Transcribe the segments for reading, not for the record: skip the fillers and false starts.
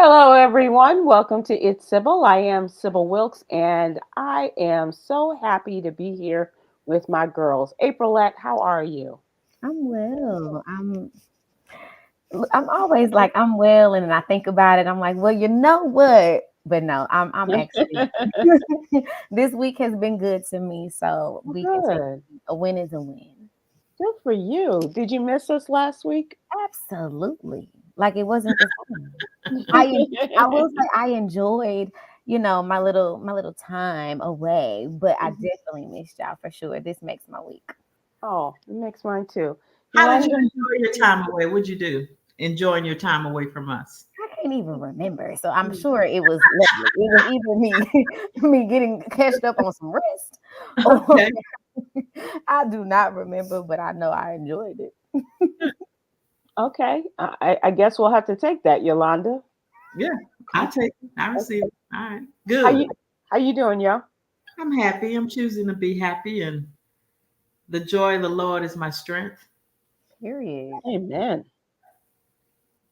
Hello, everyone. Welcome to It's Sybil. I am Sybil Wilkes, and I am so happy to be here with my girls. Aprylete, how are you? I'm well. I'm always like I'm well, and then I think about it. I'm like, well, you know what? But no, I'm actually this week has been good to me, so Well, we can take good. a win is a win. Good for you. Did you miss us last week? Absolutely. Like it wasn't the same. I will say I enjoyed, my little time away, but I definitely missed y'all for sure. This makes my week. Oh, it makes mine too. How did you Yolanda? enjoy your time away? What'd you do? Enjoying your time away from us. I can't even remember. So I'm sure it was lovely. It was either me me getting catched up on some rest or Okay. I do not remember, but I know I enjoyed it. Okay. I guess we'll have to take that, Yolanda. Yeah. I take it. I receive it. All right. How Good. you how you doing, yo? I'm happy. I'm choosing to be happy, and the joy of the Lord is my strength. Period. Amen.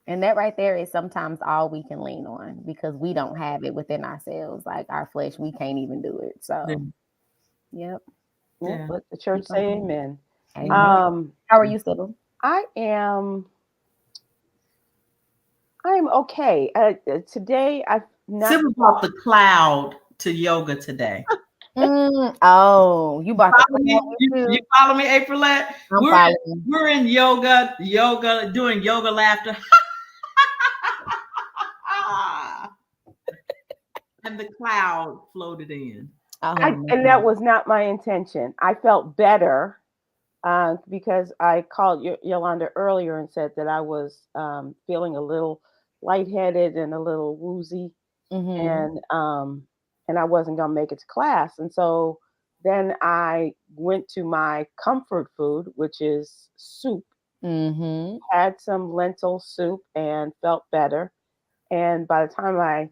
And that right there is sometimes all we can lean on because we don't have it within ourselves. Like our flesh, we can't even do it. Yeah. So, yep. Yeah, Yeah. let the church Keep on say going. amen. Amen. Amen. Um, How are you, Sybil? I am I'm okay. Today I've not. Sybil brought the cloud to yoga today. Oh, you bought the Follow cloud me? with You you? follow me, Aprilette? I'm following. We're in yoga, doing yoga laughter. And the cloud floated in. Oh And that man. was not my intention. I felt better because I called Yolanda earlier and said that I was feeling a little lightheaded and a little woozy, Mm-hmm. and I wasn't gonna make it to class. And so then I went to my comfort food, which is soup. Mm-hmm. Had some lentil soup and felt better. And by the time I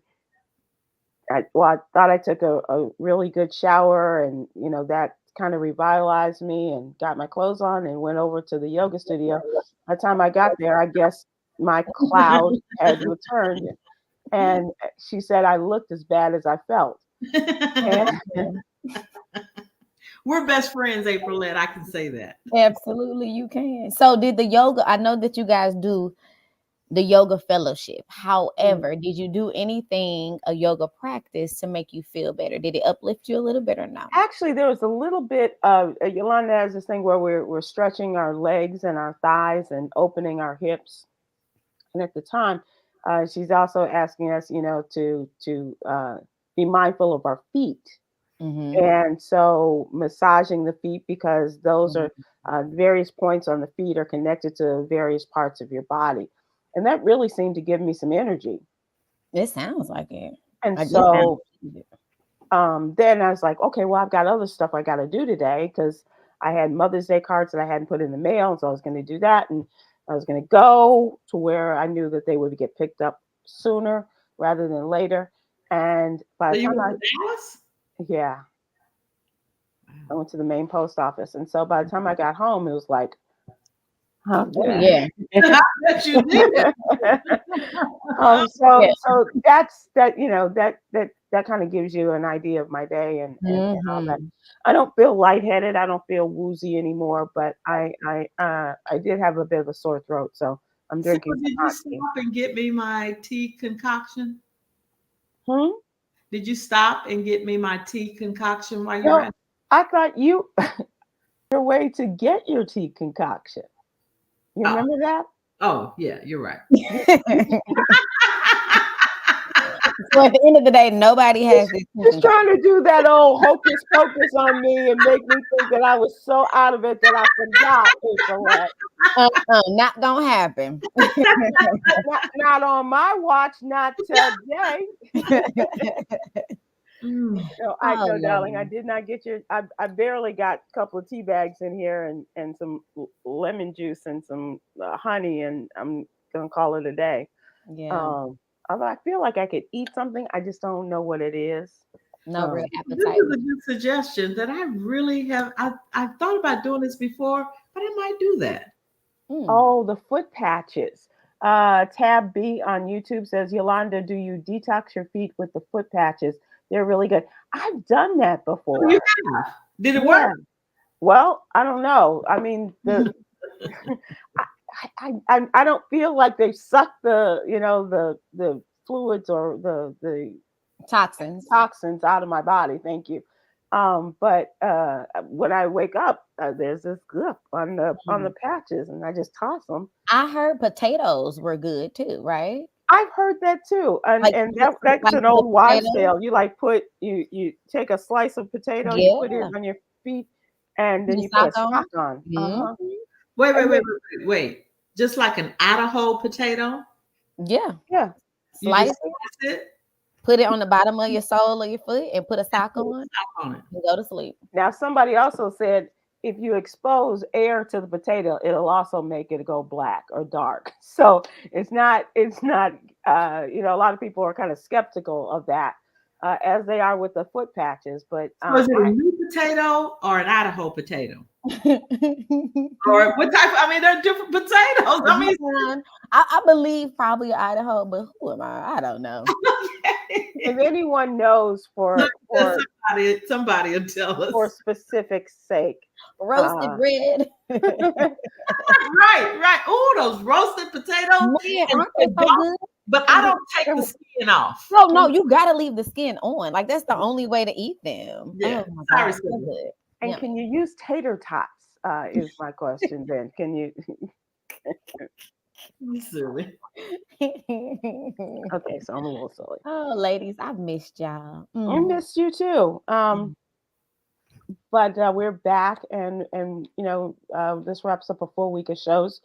thought I took a really good shower, and that kind of revitalized me, and got my clothes on and went over to the yoga studio. By the time I got there, I guess my cloud had returned, and she said I looked as bad as I felt. And We're best friends, Aprilette. I can say that. Absolutely, you can. So, did the yoga? I know that you guys do the yoga fellowship. However, did you do anything a yoga practice to make you feel better? Did it uplift you a little bit or no? actually, there was a little bit of Yolanda has this thing where we're stretching our legs and our thighs and opening our hips. And at the time, she's also asking us, to be mindful of our feet. Mm-hmm. And so massaging the feet, because those are various points on the feet are connected to various parts of your body. And that really seemed to give me some energy. It sounds like it. And Like it sounds. so then I was like, okay, well, I've got other stuff I got to do today, because I had Mother's Day cards that I hadn't put in the mail. So I was going to do that. And I was going to go to where I knew that they would get picked up sooner rather than later. And by So the you time went to Dallas? yeah, I Wow. went to the main post office. And so by the time I got home, it was like, Oh okay. yeah, I bet you did. So yeah. that's that, that kind of gives you an idea of my day, and all that. Mm-hmm. I don't feel lightheaded. I don't feel woozy anymore, but I did have a bit of a sore throat, so I'm drinking Sybil, some did you hot tea. stop and get me my tea concoction? Hmm? Did you stop and get me my tea concoction while you were No, at? I thought you your way to get your tea concoction. You Oh, remember that? oh, yeah, you're right. So at the end of the day, nobody has this Just thinking. trying to do that old hocus pocus on me and make me think that I was so out of it that I forgot, April. Not gonna happen. Not on my watch, not today. Mm. No, Oh no, darling, I Lord. did not get your. I barely got a couple of tea bags in here, and some lemon juice and some honey, and I'm gonna call it a day. Yeah. Um, Although I feel like I could eat something, I just don't know what it is. No real Um, This appetite. is a good suggestion that I really have. I thought about doing this before, but I might do that. Mm. oh, the foot patches. Tab B on YouTube says, Yolanda, do you detox your feet with the foot patches? They're really good. I've done that Oh, you before. have. Did it work? Yeah. Well, I don't know. I mean, the I don't feel like they suck the fluids or the Toxins. toxins out of my body. Thank you. But when I wake up, there's this goof on the patches, and I just toss them. I heard potatoes were good too, right? I've heard that too, and Like and just that's like an the old wives' potato. tale. You like put you take a slice of potato, you put it Yeah. on your feet, and Put then a you put a sock on. sock on. Mhm. Wait, wait, And wait, then wait, wait, wait. Just like an Idaho potato, Yeah. yeah, you just Slice it, slice it, put it on the bottom of your sole of your foot, and put a and sock put a on sock on it. and go to sleep. now, somebody also said if you expose air to the potato, it'll also make it go black or dark. So it's not a lot of people are kind of skeptical of that, as they are with the foot patches. But So is it a new potato or an Idaho potato? Or what type? I mean, they're different potatoes. I mean, I believe probably Idaho, but who am I? I don't know. if anyone knows somebody will tell for us. specific sake, Roasted uh, bread. Right, right. Oh, those roasted potatoes. Man, And aren't they so good? but I can we don't take the can, skin off. No, no, can you gotta leave the skin on. Like that's the only way to eat them. Yeah. Oh my Sorry, god, so Sybil. good. and Yummy. can you use tater tots? Is my question then? Can you? You silly. Okay, so I'm a little silly. Oh, ladies, I've missed y'all. I missed you too. But we're back, and this wraps up a full week of shows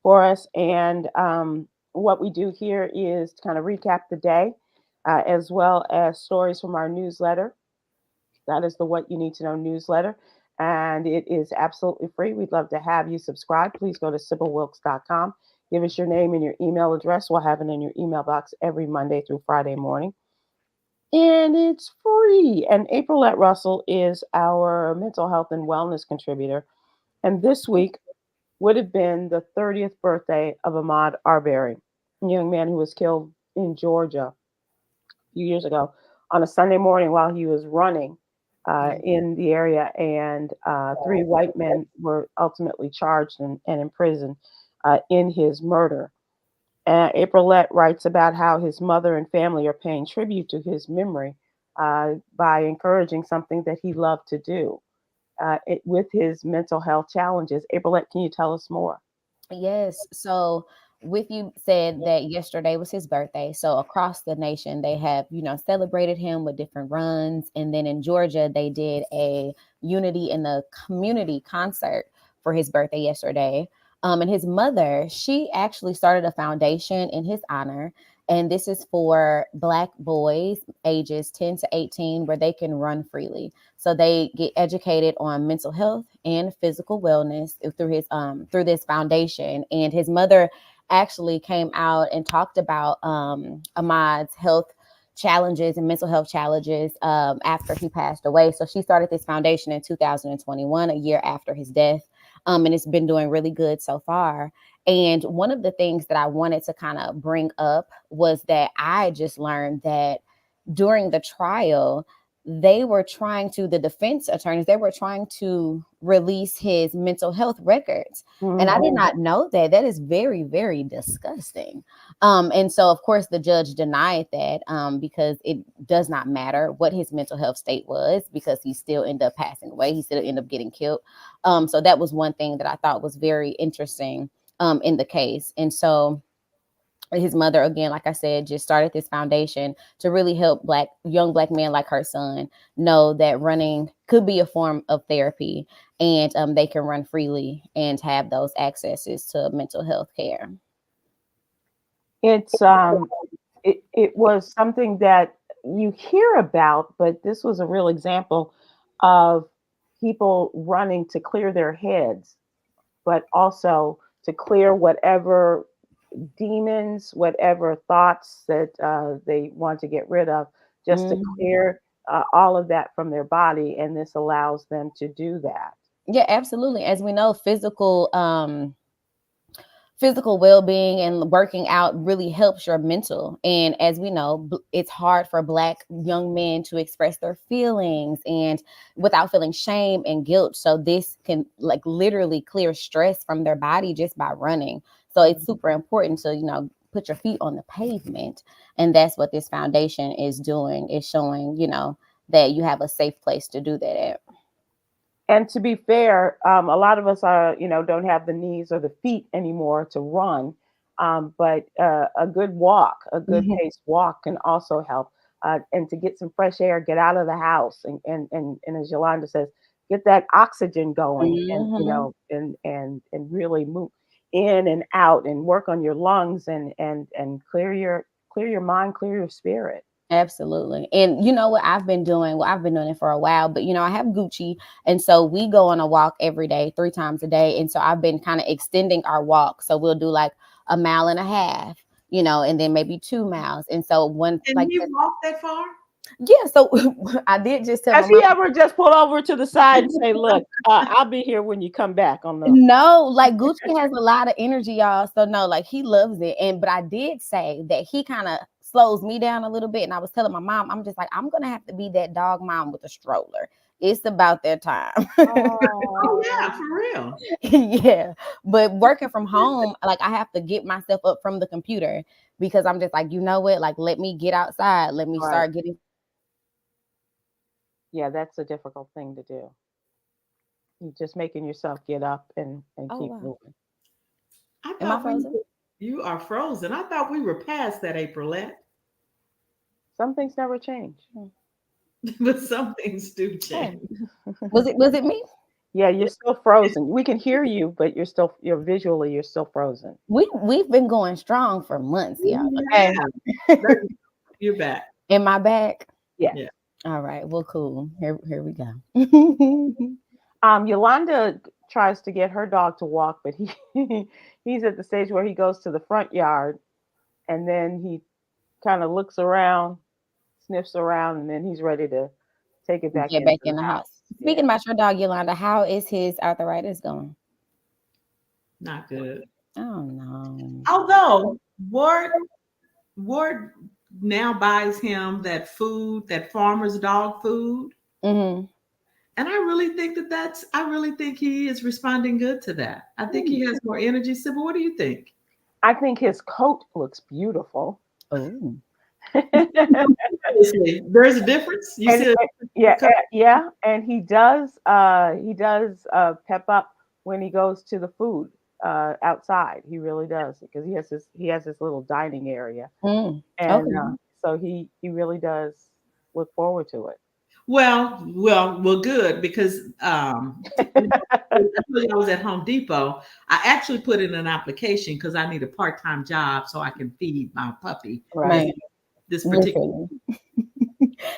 for us. And what we do here is to kind of recap the day, as well as stories from our newsletter. That is the What You Need to Know newsletter, and it is absolutely free. We'd love to have you subscribe. Please go to SybilWilkes.com. Give us your name and your email address. We'll have it in your email box every Monday through Friday morning. And it's free. And Aprylette Russell is our mental health and wellness contributor. And this week would have been the 30th birthday of Ahmaud Arbery, a young man who was killed in Georgia a few years ago on a Sunday morning while he was running in the area. And three white men were ultimately charged and imprisoned in his murder. Aprillette writes about how his mother and family are paying tribute to his memory by encouraging something that he loved to do with his mental health challenges. Aprillette, can you tell us more? Yes. So with you said that yesterday was his birthday. So across the nation, they have, celebrated him with different runs. And then in Georgia, they did a unity in the community concert for his birthday yesterday. And his mother, she actually started a foundation in his honor. And this is for Black boys ages 10 to 18 where they can run freely. So they get educated on mental health and physical wellness through this foundation. And his mother actually came out and talked about Ahmaud's health challenges and mental health challenges after he passed away. So she started this foundation in 2021, a year after his death. And it's been doing really good so far. And one of the things that I wanted to kind of bring up was that I just learned that during the trial, the defense attorneys, they were trying to release his mental health records. And I did Mhm. not know that. That is very, very disgusting. And so, of course, the judge denied that because it does not matter what his mental health state was because he still ended up passing away. He still ended up getting killed. So that was one thing that I thought was very interesting in the case. And so his mother, again, like I said, just started this foundation to really help young black men like her son know that running could be a form of therapy, and they can run freely and have those accesses to mental health care. It's it was something that you hear about, but this was a real example of people running to clear their heads, but also to clear whatever demons, whatever thoughts that they want to get rid of, just to Mhm. clear all of that from their body. And this allows them to do that. Yeah, absolutely. As we know, physical well-being and working out really helps your mental. And as we know, it's hard for Black young men to express their feelings and without feeling shame and guilt. So this can like literally clear stress from their body just by running. So it's super important to, put your feet on the pavement. And that's what this foundation is doing, is showing, that you have a safe place to do that at. And to be fair, a lot of us don't have the knees or the feet anymore to run. But a good walk, a good paced walk can also help. And to get some fresh air, get out of the house, and as Yolanda says, get that oxygen going, and and really move in and out, and work on your lungs, and clear your mind, clear your spirit. Absolutely. And you know what I've been doing? Well, I've been doing it for a while, but I have Gucci. And so we go on a walk every day, 3 times a day. And so I've been kind of extending our walk. So we'll do like 1.5 miles, and then maybe 2 miles. And so Can you walk that far? Yeah. So I did just tell Has he ever just pulled over to the side and say, look, I'll be here when you come back on the. No, like Gucci has a lot of energy, y'all. So no, like he loves it. But I did say that he kind of slows me down a little bit. And I was telling my mom, I'm just like, I'm going to have to be that dog mom with a stroller. It's about that time. Oh yeah, for real. Yeah. But working from home, like I have to get myself up from the computer because I'm just like, you know what? Like, let me get outside. Let me start getting. Yeah, that's a difficult thing to do. You're just making yourself get up and keep moving. Am I frozen? You are frozen. I thought we were past that, Aprylete. Some things never change. But some things do change. Was it me? Yeah, you're still frozen. We can hear you, but you're still frozen. We've been going strong for months, y'all. Okay. You're back. Am I back? Yeah. All right. Well, cool. Here we go. Yolanda tries to get her dog to walk, but he's at the stage where he goes to the front yard, and then he kind of looks around, sniffs around, and then he's ready to take it back Get back in the house. Speaking about your dog, Yolanda, how is his arthritis going? Not good. Oh no. Although Ward now buys him that food, that farmer's dog food. Mm-hmm. And I really think I really think he is responding good to that. I think he has more energy. Sybil, what do you think? I think his coat looks beautiful. Oh. There's a difference. Yeah, and he does pep up when he goes to the food outside. He really does, because he has this little dining area, and so he really does look forward to it. Well, good, because I was at Home Depot. I actually put in an application because I need a part-time job so I can feed my puppy. Right. This particular.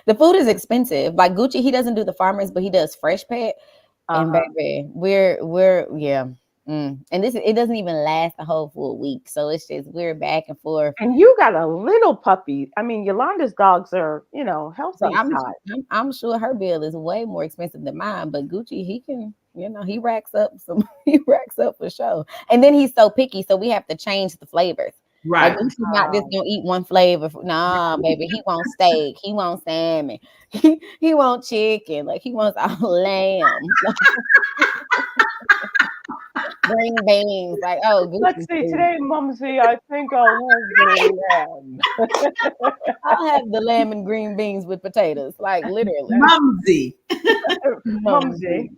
The food is expensive. Like Gucci, he doesn't do the farmers, but he does Fresh Pet. And baby, we're yeah. And it doesn't even last a whole full week. So it's just we're back and forth. And you got a little puppy. I mean, Yolanda's dogs are, healthy. So I'm sure her bill is way more expensive than mine, but Gucci, he can, he racks up for sure. And then he's so picky, so we have to change the flavors. Right. Like, he's not just gonna eat one flavor. Nah, baby, he wants steak, he wants salmon, he wants chicken, like he wants all lamb. Green beans, like let's see, today, Mumsy, I think I'll have the lamb. I'll have the lamb and green beans with potatoes, like literally. Mumsy. Mumsy.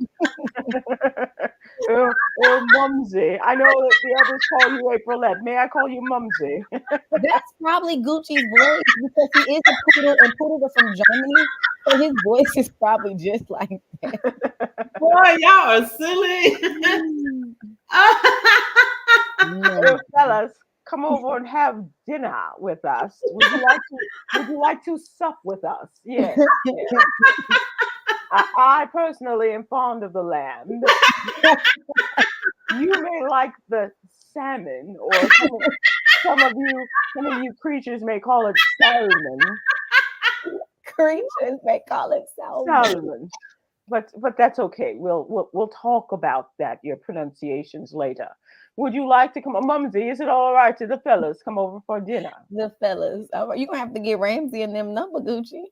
Mumsy. I know that the others call you Aprylete. May I call you Mumsy? That's probably Gucci's voice, because he is a poodle, and poodles are from Germany, so his voice is probably just like that. Boy, y'all are silly. Fellas, come over and have dinner with us. Would you like to sup with us? Yes. I personally am fond of the lamb. You may like the salmon, or some of you creatures may call it salmon. Creatures may call it salmon. but that's okay. We'll talk about that, your pronunciations later. Would you like to come on, Mumsy? Is it all right to the fellas come over for dinner? The fellas. All right, you're gonna have to get Ramsey and them number, Gucci.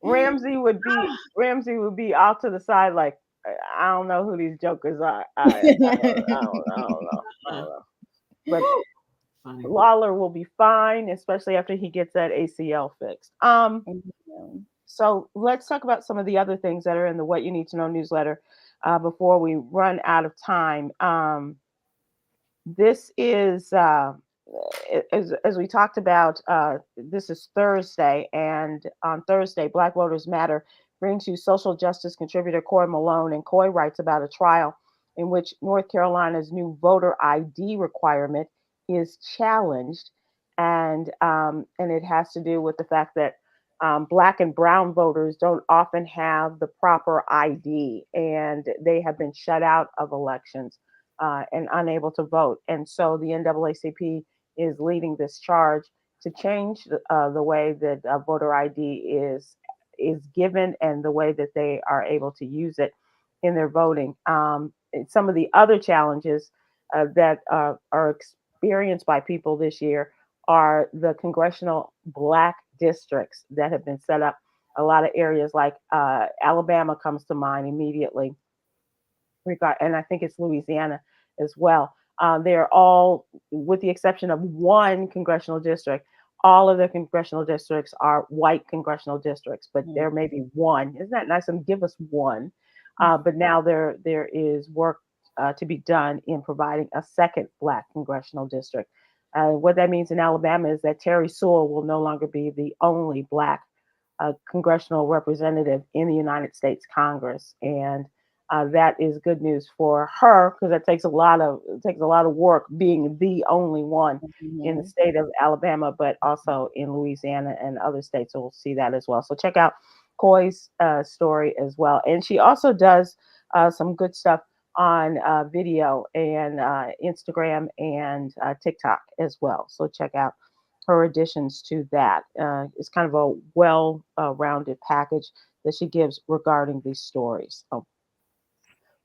Ramsey would be off to the side like I don't know who these jokers are. I don't know. But Funny. Lawler will be fine, especially after he gets that ACL fixed. So let's talk about some of the other things that are in the What You Need to Know newsletter before we run out of time. This is, as we talked about, this is Thursday, and on Thursday, Black Voters Matter brings you social justice contributor Coy Malone, and Coy writes about a trial in which North Carolina's new voter ID requirement is challenged, and it has to do with the fact that Black and Brown voters don't often have the proper ID, and they have been shut out of elections and unable to vote. And so the NAACP is leading this charge to change the way that voter ID is given and the way that they are able to use it in their voting. Some of the other challenges that are experienced by people this year are the congressional Black districts that have been set up. A lot of areas like Alabama comes to mind immediately, and I think it's Louisiana as well. They're all, with the exception of one congressional district, all of the congressional districts are white congressional districts, but there may be one. Isn't that nice? And give us one. But now there is work to be done in providing a second Black congressional district. What that means in Alabama is that Terry Sewell will no longer be the only Black congressional representative in the United States Congress, and that is good news for her because it takes a lot of work being the only one in the state of Alabama, but also in Louisiana and other states. So we'll see that as well. So check out Coy's story as well, and she also does some good stuff on video and Instagram and TikTok as well. So check out her additions to that. It's kind of a well-rounded package that she gives regarding these stories. So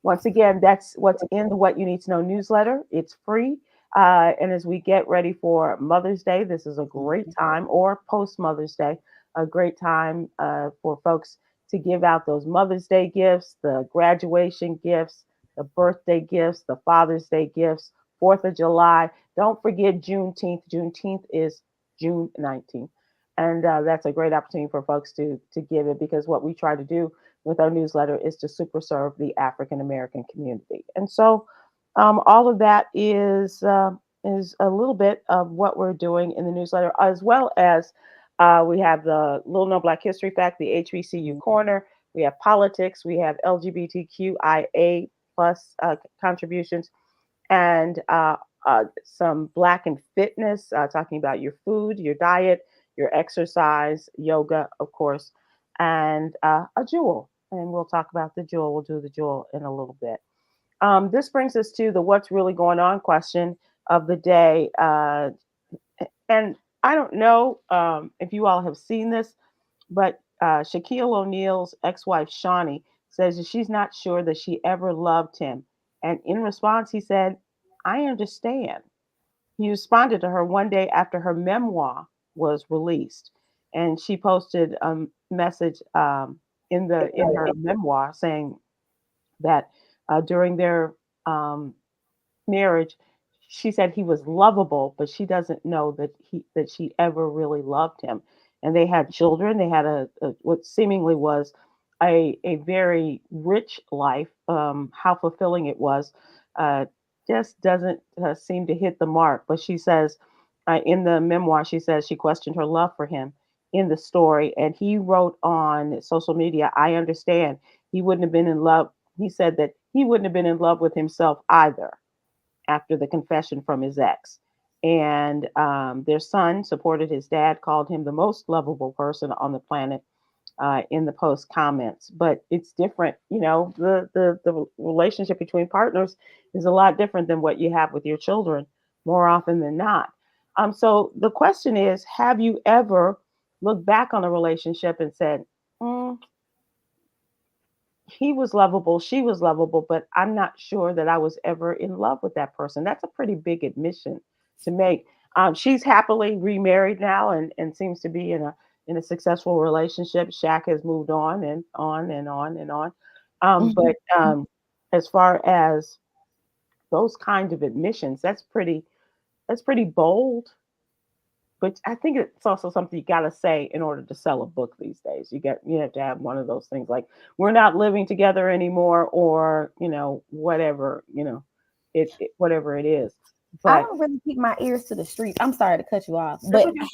once again, that's what's in the What You Need to Know newsletter. It's free. And as we get ready for Mother's Day, this is a great time, or post Mother's Day, a great time for folks to give out those Mother's Day gifts, the graduation gifts, the birthday gifts, the Father's Day gifts, 4th of July. Don't forget Juneteenth. Juneteenth is June 19th. And that's a great opportunity for folks to give it, because what we try to do with our newsletter is to super serve the African American community. And so all of that is a little bit of what we're doing in the newsletter, as well as we have the Little Known Black History Fact, the HBCU Corner. We have politics. We have LGBTQIA plus contributions, and some Black and fitness, talking about your food, your diet, your exercise, yoga, of course, and a jewel. And we'll talk about the jewel. We'll do the jewel in a little bit. This brings us to the what's really going on question of the day. And I don't know if you all have seen this, but Shaquille O'Neal's ex-wife, Shawnee, says that she's not sure that she ever loved him. And in response, he said, "I understand." He responded to her one day after her memoir was released. And she posted a message in her memoir saying that during their marriage, she said he was lovable, but she doesn't know that she ever really loved him. And they had children. They had a what seemingly was a very rich life. How fulfilling it was, just doesn't seem to hit the mark. But she says in the memoir, she says she questioned her love for him in the story, and he wrote on social media, "I understand. He wouldn't have been in love." He said that he wouldn't have been in love with himself either after the confession from his ex. And their son supported his dad, called him the most lovable person on the planet in the post comments. But it's different, the relationship between partners is a lot different than what you have with your children more often than not. So the question is, have you ever looked back on the relationship and said, mm, he was lovable, she was lovable, but I'm not sure that I was ever in love with that person. That's a pretty big admission to make. She's happily remarried now and seems to be in a successful relationship. Shaq has moved on and on and on and on. But as far as those kind of admissions, that's pretty bold. But I think it's also something you got to say in order to sell a book these days. You have to have one of those things like we're not living together anymore, or whatever whatever it is. I But don't really keep my ears to the streets. I'm sorry to cut you off, that's but okay.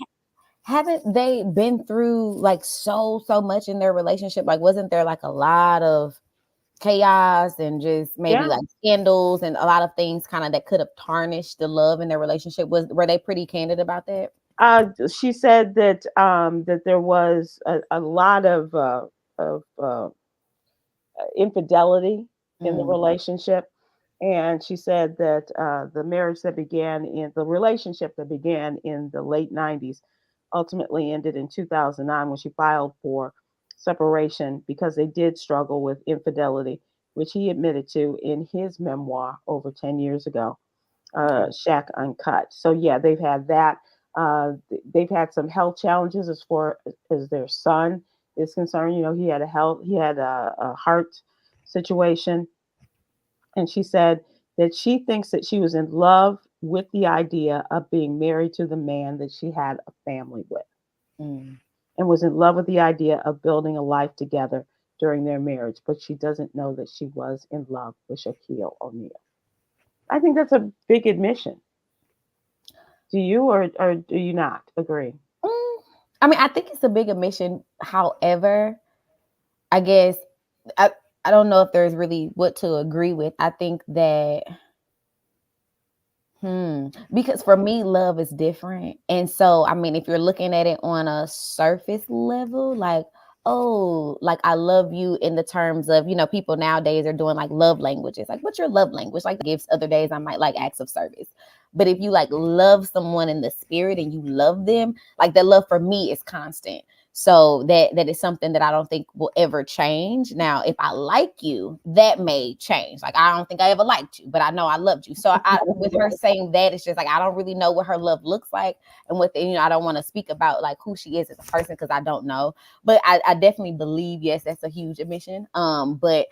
haven't they been through like so much in their relationship? Like, wasn't there like a lot of chaos and just maybe Yeah. like scandals and a lot of things kind of that could have tarnished the love in their relationship? Were they pretty candid about that? She said that there was a lot of infidelity in the Mm, relationship. And she said that the relationship that began in the late 90s ultimately ended in 2009 when she filed for separation because they did struggle with infidelity, which he admitted to in his memoir over 10 years ago, okay. Shack Uncut. So, yeah, they've had that. They've had some health challenges as far as their son is concerned. He had a heart situation, and she said that she thinks that she was in love with the idea of being married to the man that she had a family with, Mm. and was in love with the idea of building a life together during their marriage, but she doesn't know that she was in love with Shaquille O'Neal. I think that's a big admission. Do you, or do you not agree? Mm, I mean, I think it's a big admission. However, I guess I, I don't know if there's really what to agree with. I think that because for me, love is different. And so, I mean, if you're looking at it on a surface level, like, oh, like I love you in the terms of, people nowadays are doing like love languages. Like, what's your love language? Like gifts, other days I might like acts of service. But if you like love someone in the spirit and you love them, like that love for me is constant. So that is something that I don't think will ever change. Now, if I like you, that may change. Like I don't think I ever liked you, but I know I loved you. So with her saying that, it's just like I don't really know what her love looks like, and I don't want to speak about like who she is as a person because I don't know. But I definitely believe yes, that's a huge admission. But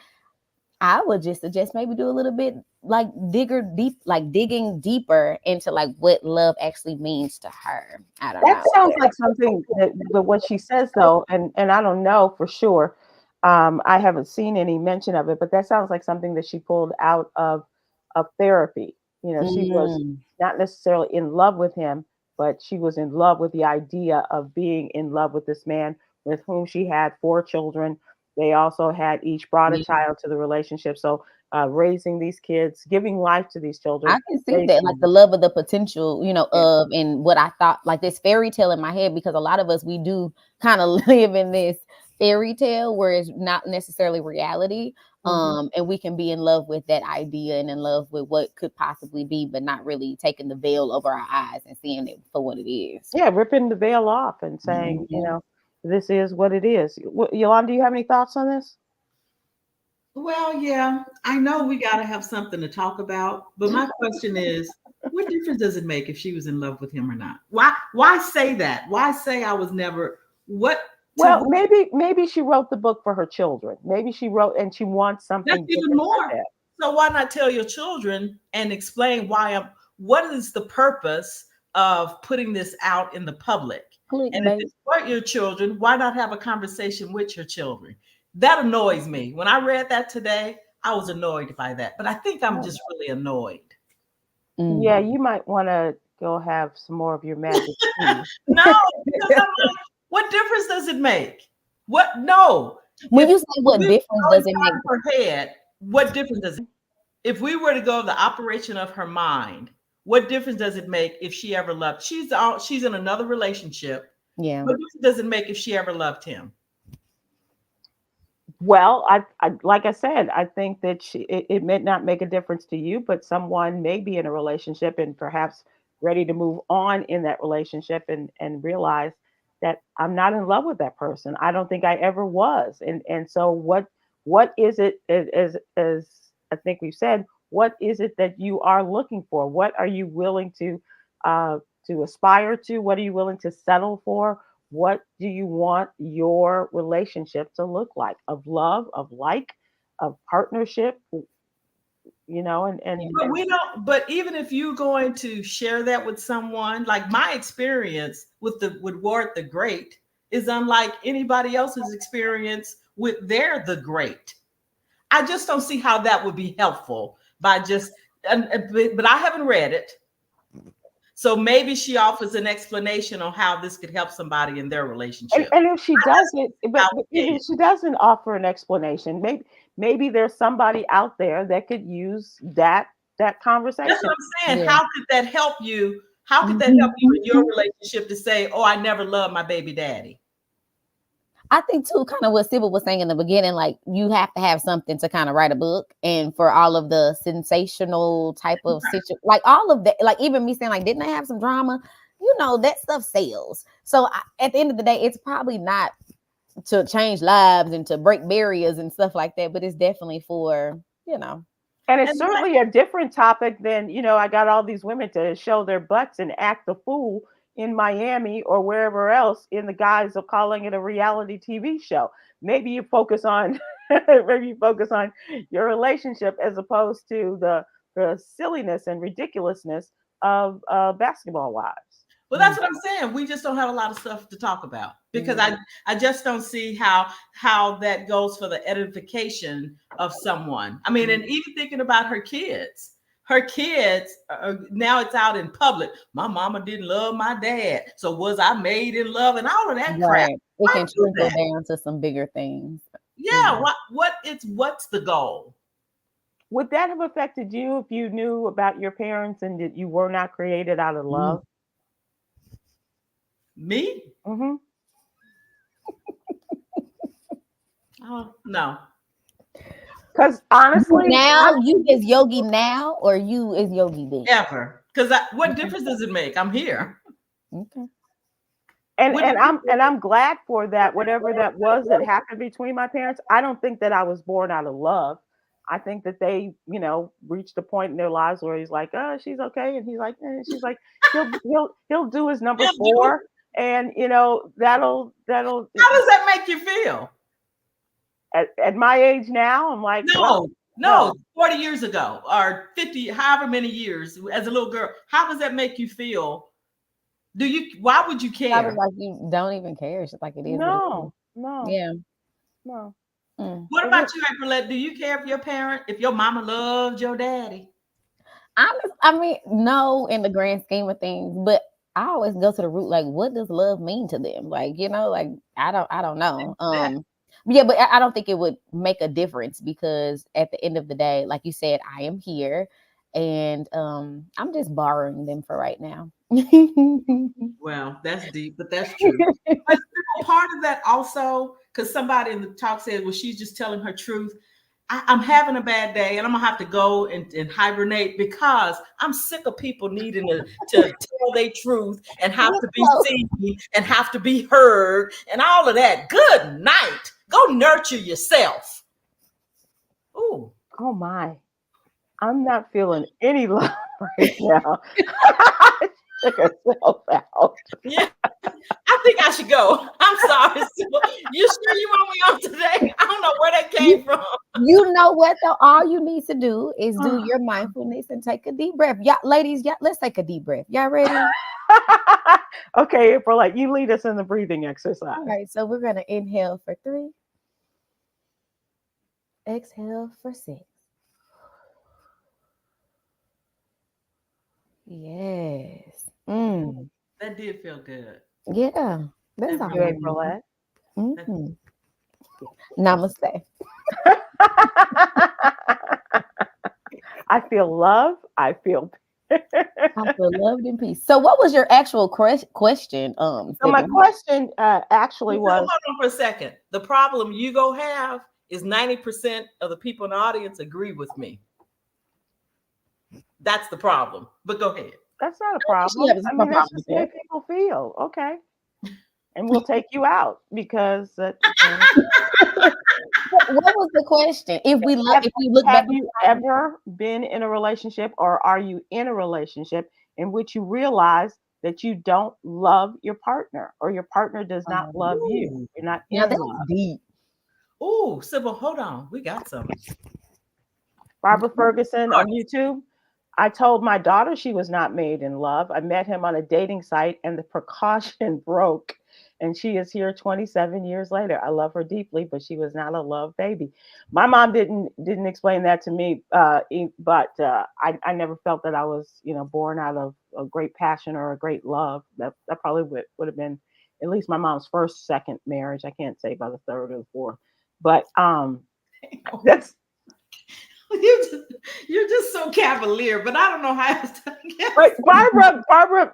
I would just suggest maybe do a little bit like digging deeper into like what love actually means to her. I don't That know. sounds like something that what she says though, and I don't know for sure. I haven't seen any mention of it, but that sounds like something that she pulled out of therapy. She was Mm, not necessarily in love with him, but she was in love with the idea of being in love with this man with whom she had four children. They also had each brought a yeah. child to the relationship. So raising these kids, giving life to these children, I can see that, like raising the love of the potential, yeah, of and what I thought, like this fairy tale in my head, because a lot of us we do kind of live in this fairy tale where it's not necessarily reality. hmm And we can be in love with that idea and in love with what could possibly be, but not really taking the veil over our eyes and seeing it for what it is. yeah, ripping the veil off and saying, Mhm. this is what it is. Yolanda, do you have any thoughts on this? Well, yeah, I know we got to have something to talk about, but my question is, what difference does it make if she was in love with him or not? Why say that? Why say I was never what to Well, maybe she wrote the book for her children. Maybe she wrote and she wants That's something even different for more. them. So why not tell your children and explain what is the purpose of putting this out in the public? And if Clickbait. it's for your children, why not have a conversation with your children? That annoys me. When I read that today, I was annoyed by that. But I think I'm just really annoyed. Mm. Yeah, you might want to go have some more of your magic tea. No, because I'm like, what difference does it make? What? No. When If you say what we difference go does it make? inside her head, what difference does it? If we were to go the operation of her mind, what difference does it make if she ever loved? She's in another relationship. Yeah. What difference does it make if she ever loved him? Well, I like I said, I think that it may not make a difference to you, but someone may be in a relationship and perhaps ready to move on in that relationship and realize that I'm not in love with that person. I don't think I ever was. And so what is it, as I think we've said, what is it that you are looking for? What are you willing to aspire to? What are you willing to settle for? What do you want your relationship to look like? Of love, of like, of partnership, and Yeah. But we don't, but even if you're going to share that with someone, like my experience with Ward the Great is unlike anybody else's experience with their the Great. I just don't see how that would be helpful by just but I haven't read it. So maybe she offers an explanation on how this could help somebody in their and, relationship. and if she I just doesn't, but outdated. if she doesn't offer an explanation, maybe there's somebody out there that could use that That's conversation. what I'm saying. Yeah. How could that help you? How could that help you in your Mhm. relationship to say, "Oh, I never loved my baby daddy"? I think too, kind of what Sybil was saying in the beginning, like you have to have something to kind of write a book, and for all of the sensational type of like all of that, like even me saying like, didn't I have some drama? That stuff sells. So at the end of the day, it's probably not to change lives and to break barriers and stuff like that, but it's definitely for And it's And like, certainly a different topic than, I got all these women to show their butts and act the fool in Miami or wherever else in the guise of calling it a reality TV show. Maybe you focus on maybe you focus on your relationship as opposed to the silliness and ridiculousness of basketball wives. well, that's what I'm saying. We just don't have a lot of stuff to talk about because Mhm. I just don't see how that goes for the edification of someone. I mean, and even thinking about her kids now it's out in public. My mama didn't love my dad, so was I made in love and all of that crap? right. It Why can do trickle that? down to some bigger things. Yeah, what's the goal? Would that have affected you if you knew about your parents and that you were not created out of Mm. love? Me? Hmm. Oh no. Because You honestly, now, you is Yogi now, or you is Yogi then? Ever. Because what Okay. difference does it make? I'm here. Okay. and What and I'm glad for that. Whatever that was that happened between my parents, I don't think that I was born out of love. I think that they, reached a point in their lives where he's like, "Oh, she's okay," and he's like, and she's like, "He'll do his number he'll do? four," and that'll. How does that make you feel? At my age now, I'm like, well, No, no, no, 40 years ago or 50, however many years as a little girl. How does that make you feel? Why would you Probably care? like you don't even care. It's just like it is what it is. no, no, Yeah. no. Mm. What It about was, you, April? Do you care if your parent, if your mama loved your daddy? I mean, no, in the grand scheme of things, but I always go to the root. Like, what does love mean to them? Like, like I don't know. That, Yeah, but I don't think it would make a difference because at the end of the day, like you said, I am here, and I'm just borrowing them for right now. well, that's deep, but that's true. But part of that also, because somebody in the talk said, well, she's just telling her truth. I'm having a bad day and I'm gonna have to go and hibernate because I'm sick of people needing to tell their truth and have to be So, seen and have to be heard and all of that. Good night. Go nurture yourself. Ooh. oh my, I'm not feeling any love right now. Took herself out. Yeah, I think I should go. I'm sorry. You sure you want me on today? I don't know where that came you, from. you know what though? All you need to do is do your mindfulness and take a deep breath. Yeah, ladies, yeah, let's take a deep breath. Y'all ready? Okay, April, like you lead us in the breathing exercise. All right, so we're gonna inhale for 3, exhale for 6. Yes. That did feel good. Yeah. That's That all Thank you, really we April. need. that, Mhm. Namaste. I feel love. I feel. I feel loved and peace. So, what was your actual question, So my Sybil? question actually hold was, on for a second. The problem you go have is 90% of the people in the audience agree with me. That's the problem. But go ahead. that's not a She problem. has I no mean, that's problem with just the way that. people feel. Okay. and we'll take you out because What was the question? If we look back, have you ever been in a relationship, or are you in a relationship in which you realize that you don't love your partner, or your partner does not love you? Ooh. You're not now in that's love. deep. Ooh, Sybil, hold on. We got some. Barbara Ferguson on YouTube. I told my daughter she was not made in love. I met him on a dating site and the precaution broke. And she is here 27 years later. I love her deeply, but she was not a love baby. My mom didn't explain that to me, but I never felt that I was, born out of a great passion or a great love. That probably would have been at least my mom's first, second marriage. I can't say by the third or the fourth, but that's You you're just so cavalier, but I don't know how else to But guess. Barbara,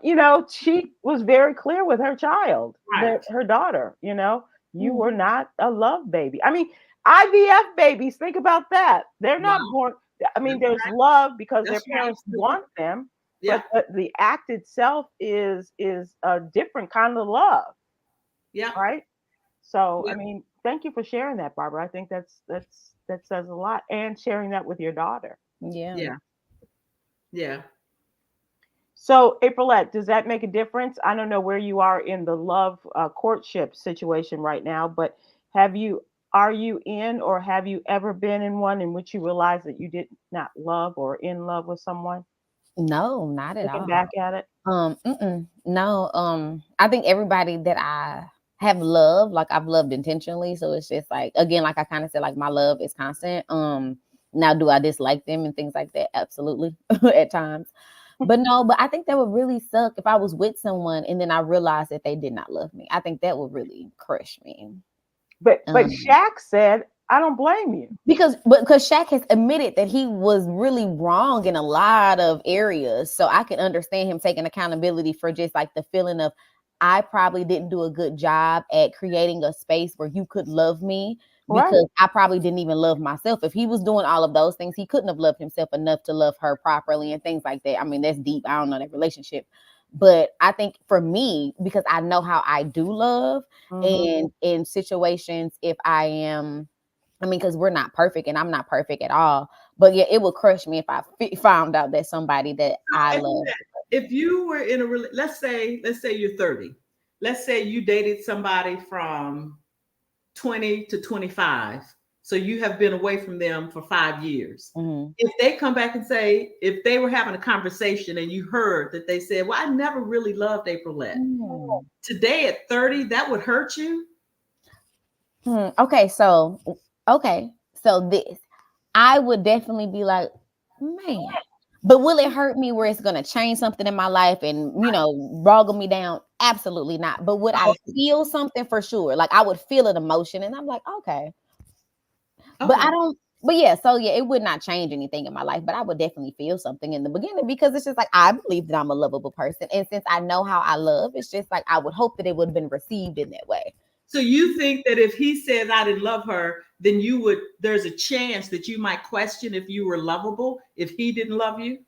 she was very clear with her child, Right. her daughter, you Mm. were not a love baby. I mean, IVF babies, think about that. They're Wow. not born. I mean, That's there's right. love because their That's right. parents want them, Yeah. but the act itself is a different kind of love, Yeah. right? So, Yeah. I mean, thank you for sharing that, Barbara. I think that says a lot, and sharing that with your daughter. Yeah. Yeah. Yeah. So, Aprilette, does that make a difference? I don't know where you are in the love courtship situation right now, but have you are you in, or have you ever been in one in which you realized that you did not love or in love with someone? No, not at Looking all. back at it, No. I think everybody that I have loved, like I've loved intentionally. So it's just like again, like I kind of said, like my love is constant. Now do I dislike them and things like that? Absolutely, at times. But no, but I think that would really suck if I was with someone and then I realized that they did not love me. I think that would really crush me. but Um, Shaq said, "I don't blame you." because Shaq has admitted that he was really wrong in a lot of areas. So I can understand him taking accountability for just like the feeling of I probably didn't do a good job at creating a space where you could love me Right, because I probably didn't even love myself. If he was doing all of those things, he couldn't have loved himself enough to love her properly and things like that. I mean, that's deep. I don't know that relationship. But I think for me, because I know how I do love, hmm, and in situations, if I am I mean, because we're not perfect and I'm not perfect at all. But yeah, it would crush me if I found out that somebody that I So love. if you were in a let's say you're 30. Let's say you dated somebody from 20 to 25. So you have been away from them for 5 years. Mhm. If they come back and say, if they were having a conversation and you heard that they said, well, I never really loved Aprilette. Hmm. Today at 30, that would hurt you. Okay, so this, I would definitely be like, man. But will it hurt me where it's gonna change something in my life and boggle me down? Absolutely not. But would I feel something for sure? Like I would feel an emotion, and I'm like, okay. But I Okay. don't. But yeah, so yeah, it would not change anything in my life, but I would definitely feel something in the beginning because it's just like I believe that I'm a lovable person, and since I know how I love, it's just like I would hope that it would have been received in that way. So you think that if he says I didn't love her, then there's a chance that you might question if you were lovable if he didn't love you?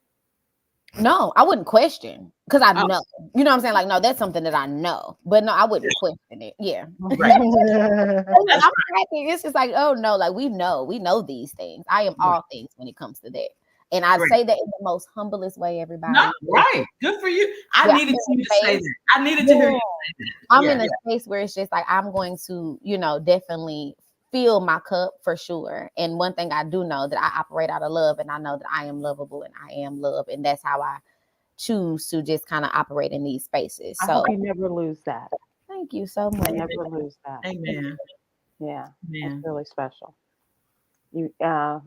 No, I wouldn't question because I Oh, know. You know what I'm saying? Like, no, that's something that I know. But no, I wouldn't question it. Yeah. right. That's I'm cracking. It's just like, oh no, like we know these things. I am right. all things when it comes to that. And I Right. say that in the most humblest way, No, everybody. right. Good for you. I Yeah, needed you to say that. I needed to hear yeah. you say that. I'm Yeah. in a space where it's just like I'm going to, definitely fill my cup for sure. And one thing I do know that I operate out of love and I know that I am lovable and I am love. And that's how I choose to just kind of operate in these spaces. I So hope you never lose that. thank you so much. Never lose that. Amen. Yeah, that's Amen. really special. You, I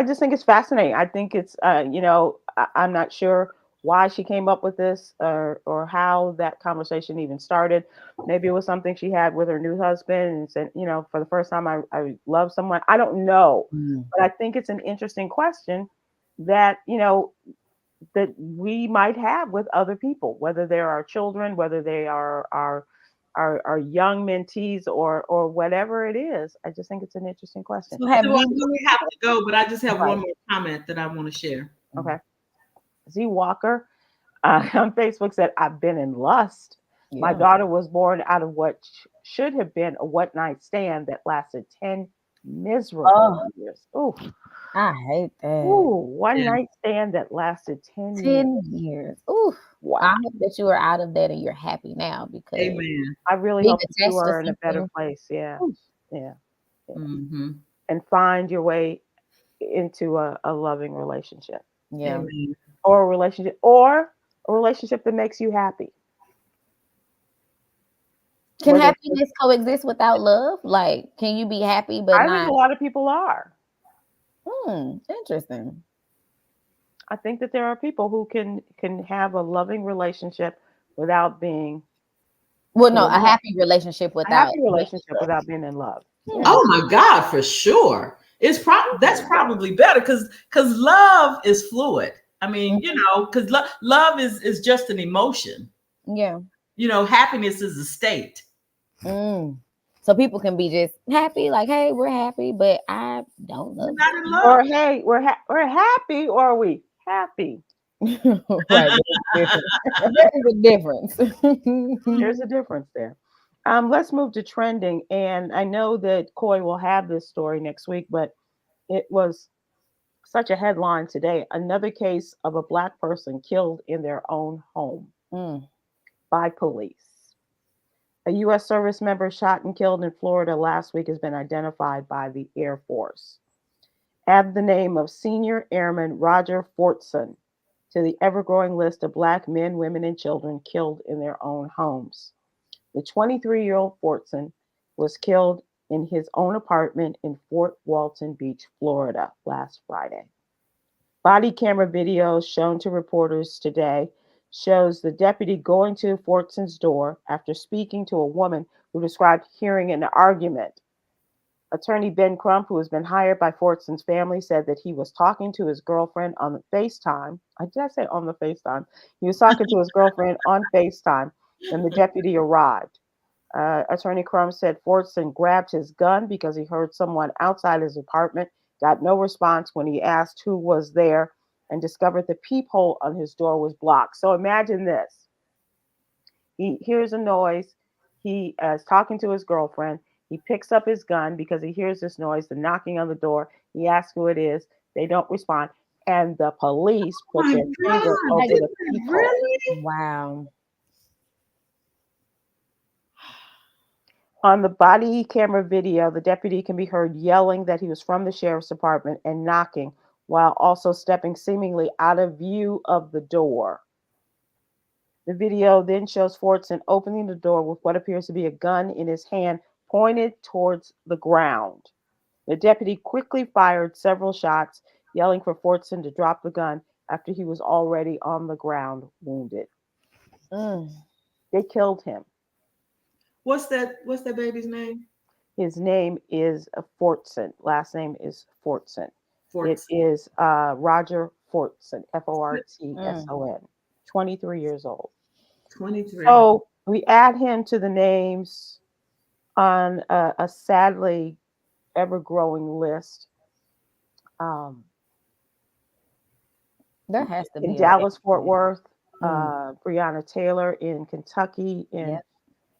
just think it's fascinating. I think it's, I'm not sure why she came up with this, or how that conversation even started. Maybe it was something she had with her new husband and said, for the first time, I love someone. I don't know, Mm. but I think it's an interesting question that, that we might have with other people, whether they're our children, whether they are our young mentees, or whatever it is. I just think it's an interesting question. So have So I you? know we have to go, but I just have Right. one more comment that I want to share. Okay. Z Walker on Facebook said, I've been in lust. My Yeah. daughter was born out of what should have been a one night stand that lasted 10 miserable Oh, years. Ooh, I hate that. ooh, one Yeah. night stand that lasted 10 years. 10 years. Ooh. Wow. I hope that you are out of that and you're happy now because Amen. I really being hope that you attached to are in a better something. place. Yeah. Ooh, Yeah. Yeah. Hmm. And find your way into a loving relationship yeah. Amen. or a relationship that makes you happy. Can Whether happiness coexist without love? Like, can you be happy but I think not? a lot of people are. Interesting. I think that there are people who can have a loving relationship without being Well, in no, a love. happy relationship A happy without making relationship love. without being in love. Yeah. Hmm. Oh my God, for sure. That's probably better because love is fluid. I mean, because love is just an emotion. Yeah. Happiness is a state. Mm. So people can be just happy, like, hey, we're happy, but I don't You're love not in them. love. Or hey, we're happy, or are we happy? Right. There is a difference. There's a difference there. Let's move to trending, and I know that Coy will have this story next week, but it was such a headline today. Another case of a black person killed in their own home Mm. by police. A U.S. service member shot and killed in Florida last week has been identified by the Air Force. Add the name of Senior Airman Roger Fortson to the ever growing list of black men, women, and children killed in their own homes. The 23-year-old Fortson was killed in his own apartment in Fort Walton Beach, Florida, last Friday. Body camera video shown to reporters today shows the deputy going to Fortson's door after speaking to a woman who described hearing an argument. Attorney Ben Crump, who has been hired by Fortson's family, said that he was talking to his girlfriend on the FaceTime. Did I say on the FaceTime? He was talking to his girlfriend on FaceTime when the deputy arrived. Attorney Crump said Fortson grabbed his gun because he heard someone outside his apartment, got no response when he asked who was there, and discovered the peephole on his door was blocked. So imagine this. He hears a noise. He is talking to his girlfriend. He picks up his gun because he hears this noise, the knocking on the door. He asks who it is. They don't respond. And the police put My their finger God, Like, over did the it peephole. really? wow. On the body camera video, the deputy can be heard yelling that he was from the sheriff's department and knocking while also stepping seemingly out of view of the door. The video then shows Fortson opening the door with what appears to be a gun in his hand pointed towards the ground. The deputy quickly fired several shots, yelling for Fortson to drop the gun after he was already on the ground, wounded. Mm. They killed him. What's that baby's name? His name is Fortson. Last name is Fortson. It Forts. is Roger Fortson, Mm. Fortson, 23 years old. 23. So we add him to the names on a sadly ever growing list. Um, There has to in be a better Dallas, Fort way. Worth, Mm. Breonna Taylor in Kentucky, and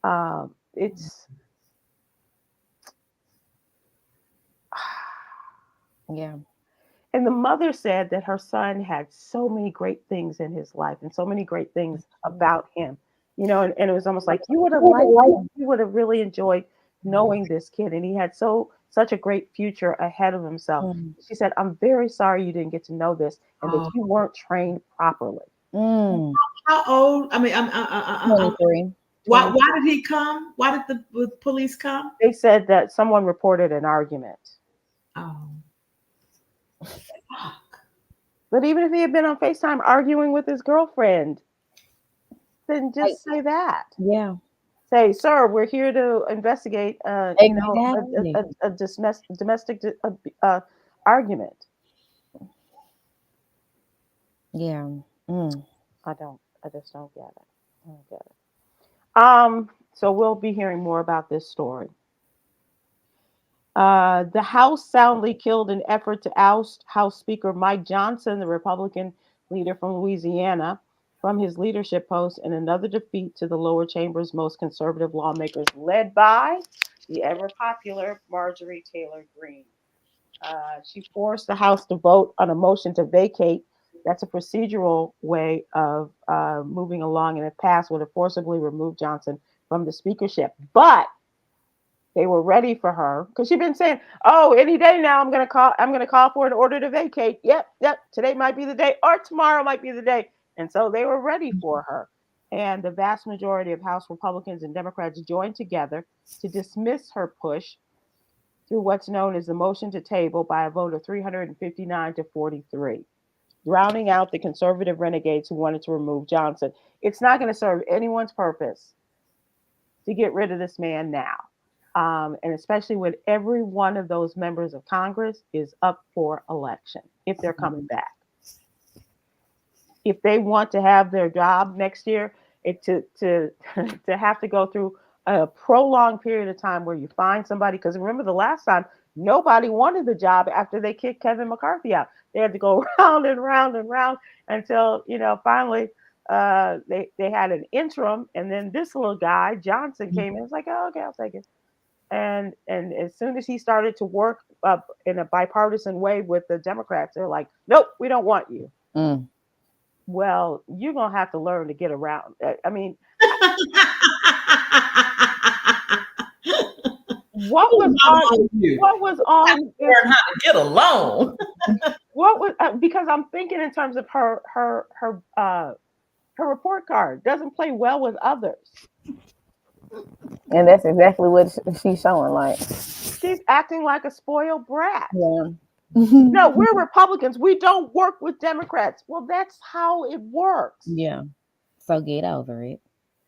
Yep. it's Yeah. and the mother said that her son had so many great things in his life and so many great things about him, and it was almost like you would have liked him. You would have really enjoyed knowing this kid, and he had such a great future ahead of himself. Mm. She said, "I'm very sorry you didn't get to know this and that Oh, you weren't trained properly." Mm. how old? I mean, 23. why 20. why did he come? Why did the police come? They said that someone reported an argument. Oh, fuck. But even if he had been on FaceTime arguing with his girlfriend, then Like, just say that. yeah. Say, sir, we're here to investigate, Exactly. a domestic argument. Yeah. Mm. I just don't get it. I don't get it. So we'll be hearing more about this story. The House soundly killed in effort to oust House Speaker Mike Johnson, the Republican leader from Louisiana. from his leadership post in another defeat to the lower chamber's most conservative lawmakers, led by the ever popular Marjorie Taylor Greene. She forced the House to vote on a motion to vacate. That's a procedural way of moving along, and it passed would have forcibly removed Johnson from the speakership. But they were ready for her because she'd been saying, "Oh, any day now, I'm going to call. I'm going to call for an order to vacate. Yep, yep. Today might be the day, or tomorrow might be the day." And so they were ready for her. And the vast majority of House Republicans and Democrats joined together to dismiss her push through what's known as the motion to table by a vote of 359 to 43, drowning out the conservative renegades who wanted to remove Johnson. It's not going to serve anyone's purpose to get rid of this man now. And especially when every one of those members of Congress is up for election, if they're coming back. If they want to have their job next year, to have to go through a prolonged period of time where you find somebody, because remember the last time nobody wanted the job after they kicked Kevin McCarthy out. They had to go round and round and round until finally they had an interim, and then this little guy Johnson came in. It's like, oh, okay, I'll take it. And as soon as he started to work up in a bipartisan way with the Democrats, they're like, nope, we don't want you. Well, you're gonna have to learn to get around. I mean, what was on learn how to get along. what was because I'm thinking in terms of her report card doesn't play well with others. And that's exactly what she's showing. Like, she's acting like a spoiled brat. Yeah. No, we're Republicans. We don't work with Democrats. Well, that's how it works. Yeah. So get over it.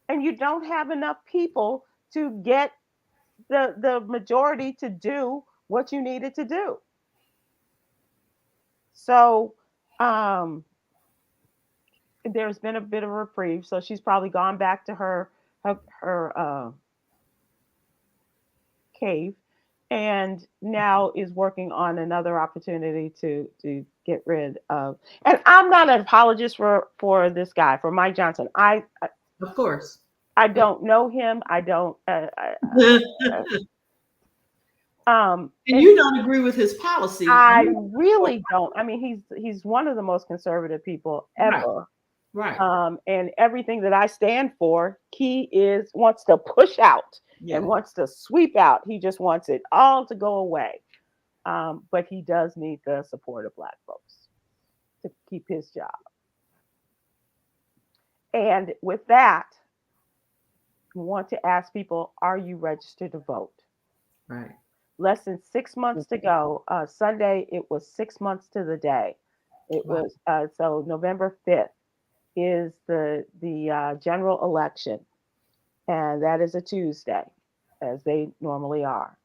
And you don't have enough people to get the majority to do what you needed to do. So there's been a bit of a reprieve. So she's probably gone back to her cave, and now is working on another opportunity to get rid of. And I'm not an apologist for this guy, for Mike Johnson. Of course, I don't know him. I don't. And you don't agree with his policy. I really don't. I mean, he's one of the most conservative people ever. Right. And everything that I stand for, he wants to push out and wants to sweep out. He just wants it all to go away. But he does need the support of Black folks to keep his job. And with that, I want to ask people, are you registered to vote? Right. Less than 6 months to go. Sunday, it was 6 months to the day. It was so November 5th is the general election, and that is a Tuesday, as they normally are.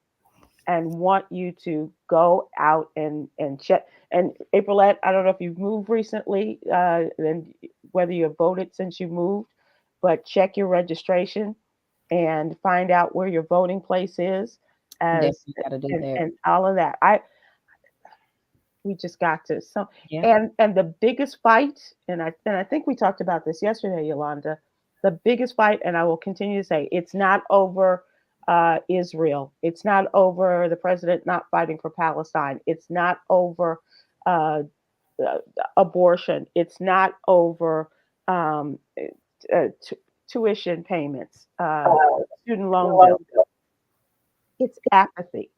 And want you to go out and check. And Aprylete, I don't know if you've moved recently, and whether you've voted since you moved, but check your registration and find out where your voting place is. And all of that. We just got to and the biggest fight, and I think we talked about this yesterday, Yolanda. The biggest fight, and I will continue to say, it's not over Israel. It's not over the president not fighting for Palestine. It's not over abortion. It's not over tuition payments, student loan bills. It's apathy.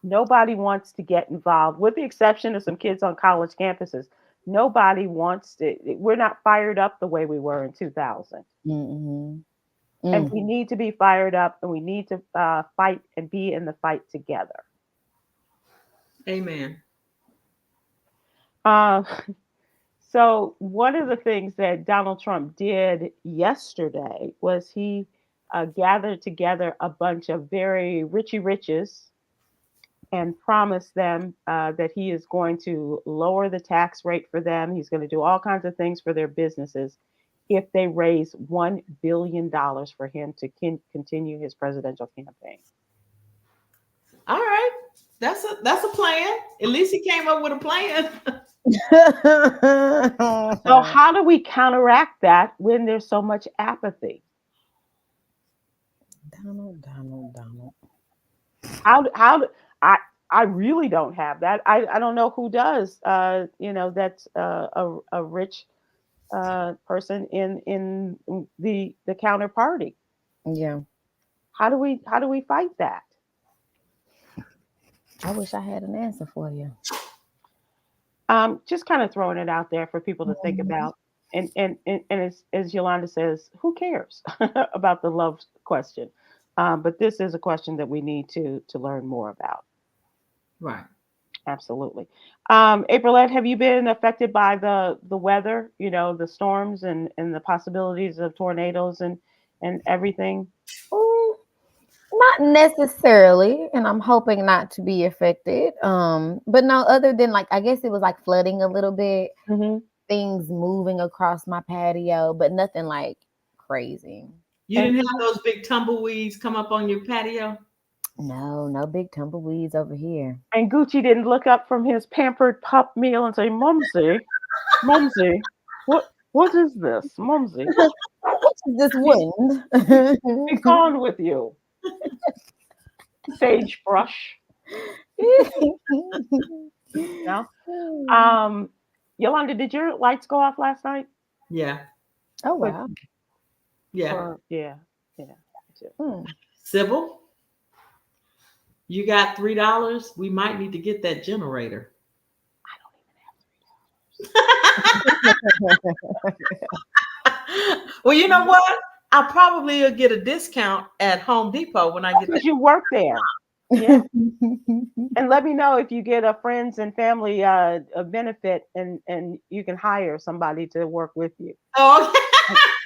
Nobody wants to get involved, with the exception of some kids on college campuses. Nobody wants to. We're not fired up the way we were in 2000. And we need to be fired up, and we need to fight and be in the fight together. Amen. So one of the things that Donald Trump did yesterday was he gathered together a bunch of very richy riches and promised them that he is going to lower the tax rate for them. He's going to do all kinds of things for their businesses if they raise $1 billion for him to continue his presidential campaign. All right. That's a plan. At least he came up with a plan. So how do we counteract that when there's so much apathy? Donald. How I really don't have that. I don't know who does. That's a rich person in the counterparty. Yeah, How do we fight that? I wish I had an answer for you. Just kind of throwing it out there for people to think Mhm. about. And as Yolanda says, who cares about the love question? But this is a question that we need to learn more about. Right. Absolutely. Aprilette, have you been affected by the weather? The storms and the possibilities of tornadoes and everything. Mm, not necessarily, and I'm hoping not to be affected. But no, other than like I guess it was like flooding a little bit, Hmm. things moving across my patio, but nothing like crazy. You And didn't have those big tumbleweeds come up on your patio? No, no big tumbleweeds over here. and Gucci didn't look up from his pampered pup meal and say, "Mumsy, Mumsy, what is this, Mumsy? What is this Be, wind? be gone with you, sagebrush." No. Um, Yolanda, did your lights go off last night? Yeah. Oh But wow. Yeah. or yeah, yeah. Me too. Hmm. Sybil, you got $3. We might need to get that generator. Well, you know what? I'll probably get a discount at Home Depot when I get that. Because you work there. Yeah. And let me know if you get a friends and family a benefit and you can hire somebody to work with you. Oh,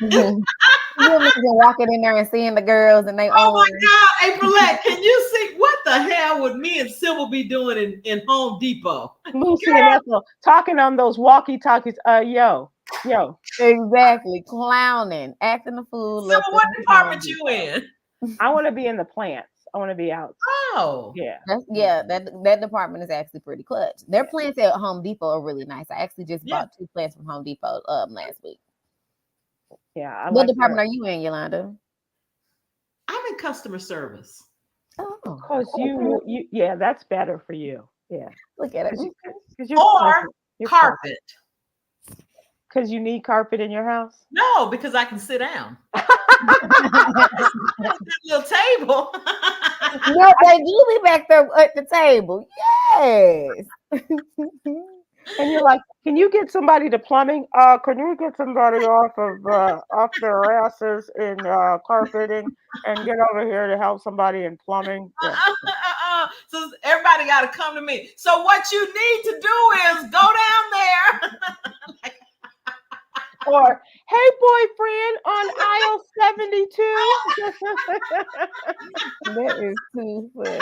Mhm. You imagine walking in there and seeing the girls and they oh own. my God, Aprilette, can you see what the hell would me and Sybil be doing in Home Depot? Lucy and Ethel talking on those walkie talkies. Yo. Exactly, clowning, acting a fool, Sybil, what looking Home department you Depot. in? I want to be in the plants. I want to be out. Oh, Yeah. Yeah. Yeah, that department is actually pretty clutch. Their Yeah. plants at Home Depot are really nice. I actually just yeah. bought 2 plants from Home Depot last week. Yeah. I What like department their are you in, Yolanda? I'm in customer service. Oh, because you yeah, that's better for you. Yeah. look at it. Because Okay. you're Or pleasant. You're pleasant. carpet. Because you need carpet in your house. No, because I can sit down. That little table. No, they do be back there at the table. Yes. And you're like, can you get somebody to plumbing? Can you get somebody off their asses in carpeting and get over here to help somebody in plumbing? Yeah. So everybody got to come to me. So what you need to do is go down there. Or hey boyfriend on aisle 72. That is too funny.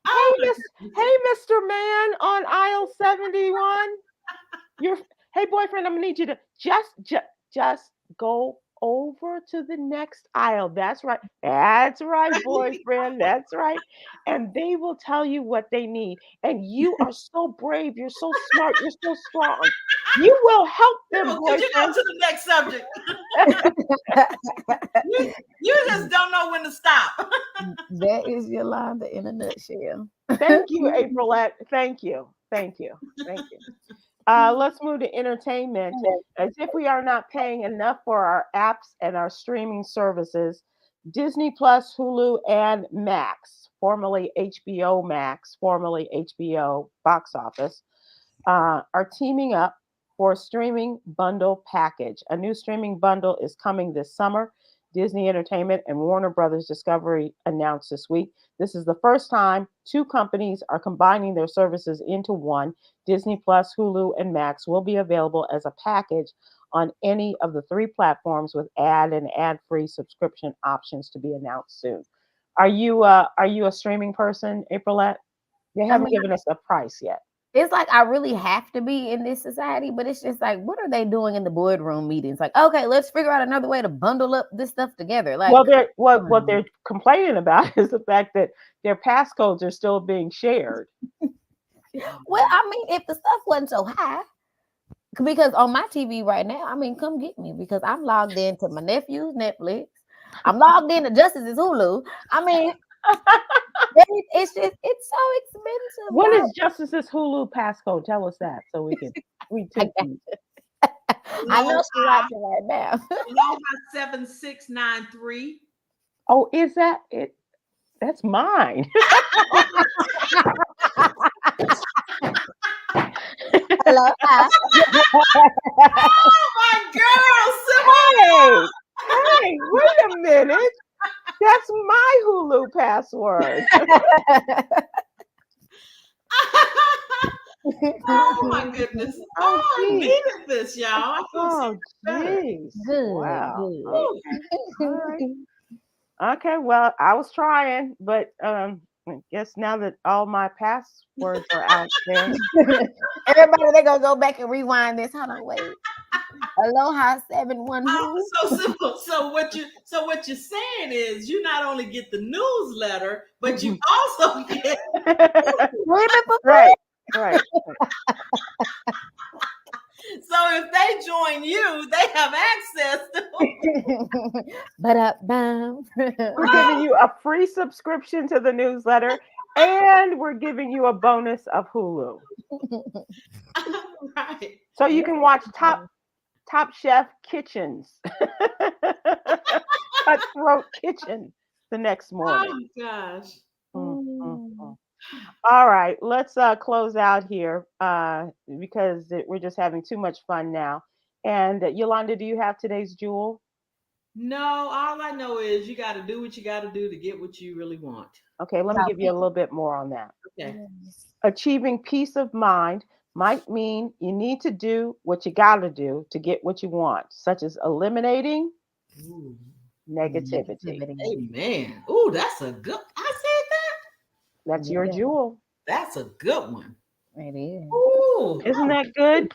Oh my Hey Mr. Man on aisle 71. You're Hey boyfriend, I'm gonna need you to just go over to the next aisle. That's right. That's right, boyfriend. That's right. And they will tell you what they need. And you are so brave. You're so smart. You're so strong. You will help them, goodness. Could you go boyfriend. to the next subject? You just don't know when to stop. That is Yolanda in a nutshell. Thank you, Aprilette. Thank you. Thank you. Thank you. Let's move to entertainment. As if we are not paying enough for our apps and our streaming services, Disney Plus, Hulu, and Max, formerly HBO Max, formerly HBO Box Office, are teaming up for a streaming bundle package. A new streaming bundle is coming this summer. Disney Entertainment and Warner Brothers Discovery announced this week. This is the first time two companies are combining their services into one. Disney Plus, Hulu, and Max will be available as a package on any of the three platforms with ad and ad-free subscription options to be announced soon. Are you a streaming person, Aprilette? They I haven't mean, given us a price yet. It's like I really have to be in this society, but it's just like, what are they doing in the boardroom meetings? Like, okay, let's figure out another way to bundle up this stuff together. Like, Well, what they're complaining about is the fact that their passcodes are still being shared. well, I mean, if the stuff wasn't so high, because on my TV right now, I mean, come get me because I'm logged into my nephew's Netflix. I'm logged into Justice's Hulu. I mean, it's just it's so expensive. What y'all. is Justice's Hulu passcode? Tell us that so we can retake these. I know she's watching right now. Aloha 7693. Oh, is that it? That's mine. Hello. Oh my girl, Sybil! Hey, wait a minute. That's my Hulu password. Oh my goodness. Oh, I geez. needed this, y'all. I feel so Oh, better. jeez. Good. Wow. Good. Okay. All right. Okay. Well, I was trying, but I guess now that all my passwords are out there. Everybody, they're gonna go back and rewind this. Hold on, wait. Aloha 712. So simple. So what you're saying is you not only get the newsletter, but you also get Women for Right. Right. so if they join you, they have access to But up, bam. We're giving you a free subscription to the newsletter, and we're giving you a bonus of Hulu. right. So you can watch Top Chef Kitchens, Cutthroat Kitchen the next morning. Oh gosh. All right, let's close out here because we're just having too much fun now. And Yolanda, do you have today's jewel? No, all I know is you got to do what you got to do to get what you really want. Okay, let me give you a little bit more on that. Okay. Achieving peace of mind might mean you need to do what you got to do to get what you want, such as eliminating negativity. Amen. Ooh, that's a good. I said that. That's your jewel. That's a good one. It is. Ooh, Isn't that good?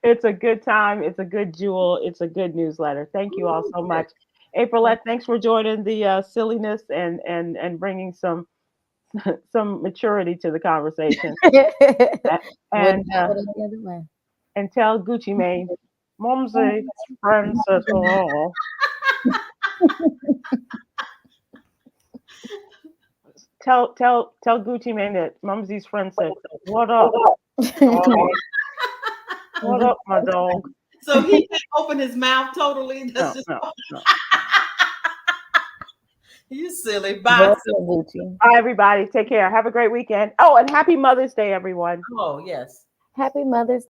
It's a good time. It's a good jewel. It's a good newsletter. Thank you all so much. Aprylete, thanks for joining the silliness and bringing some maturity to the conversation. And tell Gucci Mane, Momsy, friends at all. Tell Gucci Mane that Mumsy's friend said, "What up? What up, my dog?" So he can't open his mouth totally. No. You silly. Bye. Bye, everybody. Take care. Have a great weekend. Oh, and happy Mother's Day, everyone. Oh, yes. Happy Mother's